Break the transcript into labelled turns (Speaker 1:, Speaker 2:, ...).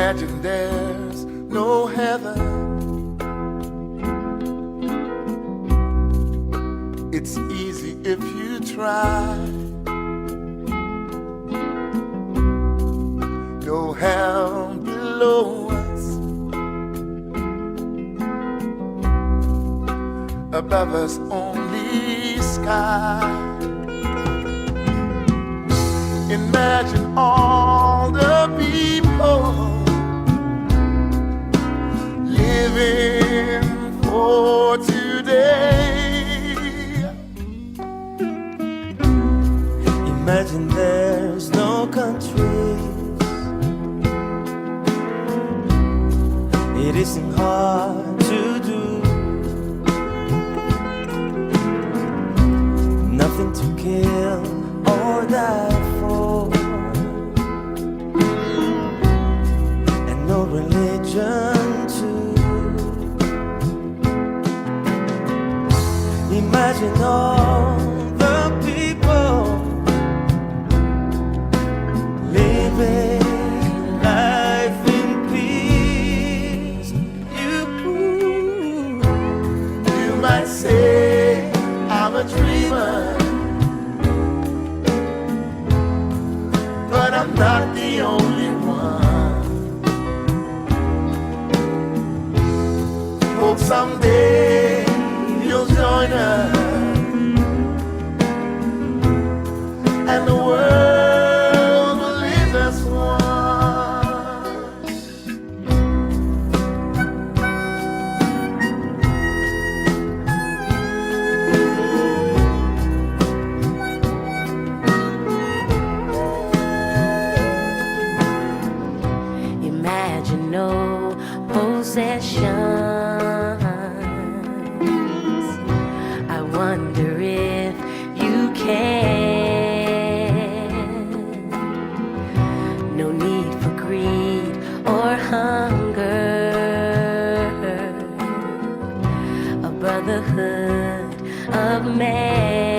Speaker 1: Imagine there's no heaven. It's easy if you try. No hell below us, above us only sky. Imagine all the people living for today.
Speaker 2: Imagine there's no countries. It isn't hard to do. Nothing to kill or die for, and no religion too. Imagine all the people living life in peace.
Speaker 1: You might say I'm a dreamer, but I'm not the only one. Hope someday you'll join us, and the world will live as one.
Speaker 3: Imagine no possessions. I wonder if you can. No need for greed or hunger. A brotherhood of man.